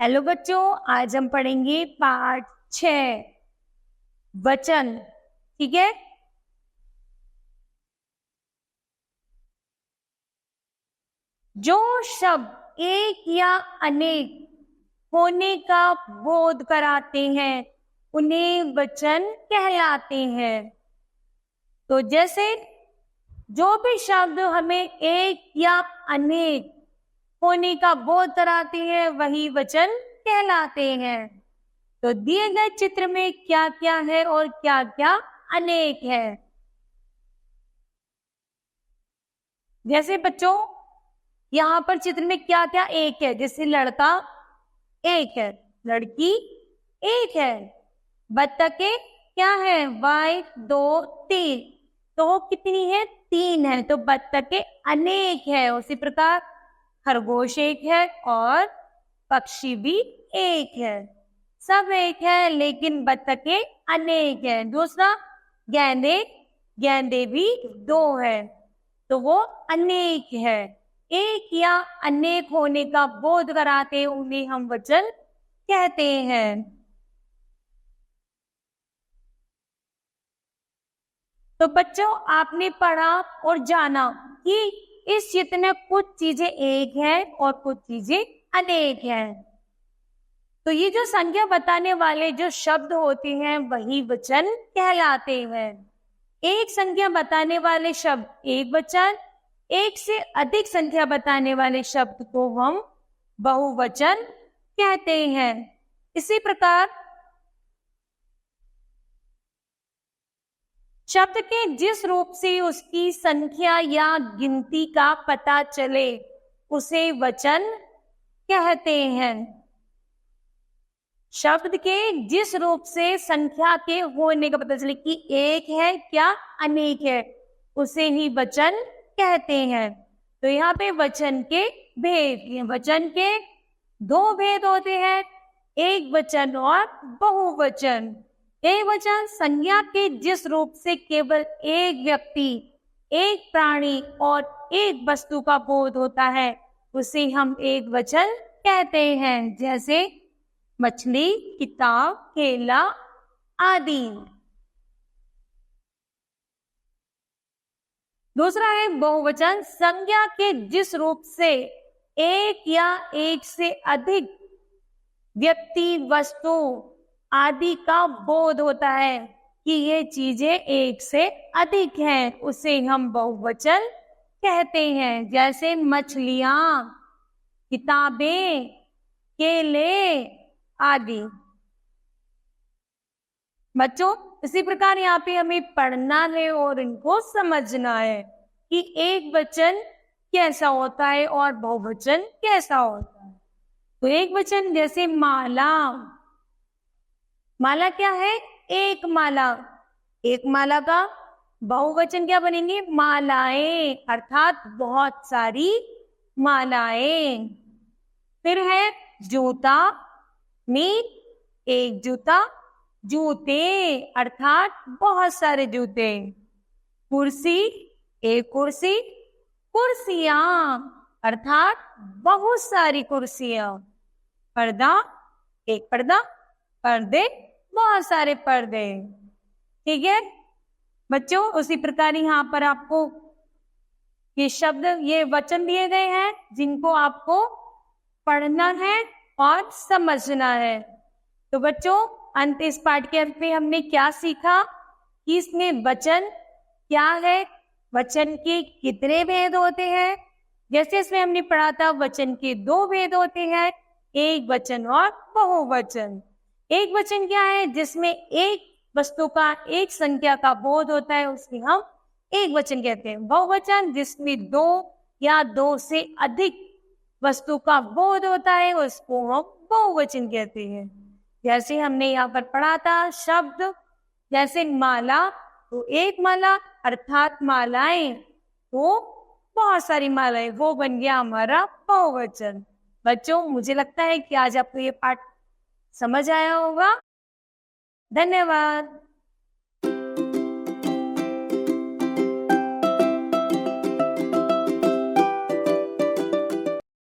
Hello बच्चों, आज हम पढ़ेंगे पाठ 6 वचन। ठीक है। जो शब्द एक या अनेक होने का बोध कराते हैं उन्हें वचन कहलाते हैं। तो जैसे जो भी शब्द हमें एक या अनेक होने का बोध कराते हैं वही वचन कहलाते हैं। तो दिए गए चित्र में क्या क्या है और क्या क्या अनेक है। जैसे बच्चों यहाँ पर चित्र में क्या क्या एक है, जैसे लड़का एक है, लड़की एक है, बत्तखें क्या है, 1 2 3, तो कितनी है, 3 है, तो बत्तखें अनेक है। उसी प्रकार खरगोश एक है और पक्षी भी एक है। सब एक है लेकिन बत्तखें अनेक है। दूसरा गेंदे, गेंदे भी 2 है, तो वो अनेक है। एक या अनेक होने का बोध कराते उन्हें हम वचन कहते हैं। तो बच्चों आपने पढ़ा और जाना कि इस चित्र में कुछ चीजें एक है और कुछ चीजें अनेक है। तो ये जो संख्या बताने वाले जो शब्द होते हैं वही वचन कहलाते हैं। एक संख्या बताने वाले शब्द एक वचन, एक से अधिक संख्या बताने वाले शब्द को हम बहुवचन कहते हैं। इसी प्रकार शब्द के जिस रूप से उसकी संख्या या गिनती का पता चले उसे वचन कहते हैं। शब्द के जिस रूप से संख्या के होने का पता चले कि एक है क्या अनेक है, उसे ही वचन कहते हैं। तो यहाँ पे वचन के भेद, वचन के 2 भेद होते हैं, एक वचन और बहुवचन। एक वचन संज्ञा के जिस रूप से केवल एक व्यक्ति, एक प्राणी और एक वस्तु का बोध होता है उसे हम एक वचन कहते हैं, जैसे मछली, किताब, केला आदि। दूसरा है बहुवचन, संज्ञा के जिस रूप से एक या एक से अधिक व्यक्ति, वस्तु आदि का बोध होता है कि ये चीजें एक से अधिक हैं, उसे हम बहुवचन कहते हैं, जैसे मछलियां, किताबें, केले आदि। बच्चों इसी प्रकार यहाँ पे हमें पढ़ना है और इनको समझना है कि एक वचन कैसा होता है और बहुवचन कैसा होता है। तो एक वचन जैसे माला, माला क्या है, एक माला। एक माला का बहुवचन क्या बनेंगे, मालाएं, अर्थात बहुत सारी मालाएं। फिर है जूता में एक जूता, जूते अर्थात बहुत सारे जूते। कुर्सी एक कुर्सी, कुर्सियां अर्थात बहुत सारी कुर्सियां। पर्दा एक पर्दा, पर्दे बहुत सारे पर्दे। ठीक है बच्चों, उसी प्रकार यहाँ पर आपको ये शब्द, ये वचन दिए गए हैं जिनको आपको पढ़ना है और समझना है। तो बच्चों अंत इस पाठ के अंत में हमने क्या सीखा कि इसमें वचन क्या है, वचन के कितने भेद होते हैं। जैसे इसमें हमने पढ़ा था वचन के 2 भेद होते हैं, एक वचन और बहुवचन। एक वचन क्या है, जिसमें एक वस्तु का, एक संख्या का बोध होता है, उसमें हम एक वचन कहते हैं। बहुवचन जिसमें 2 या 2 से अधिक वस्तु का बोध होता है उसको हम बहुवचन कहते हैं। जैसे हमने यहाँ पर पढ़ा था शब्द जैसे माला, तो एक माला अर्थात मालाएं, तो बहुत सारी मालाएं, वो बन गया हमारा बहुवचन। बच्चों मुझे लगता है कि आज आपको ये पाठ समझ आया होगा। धन्यवाद।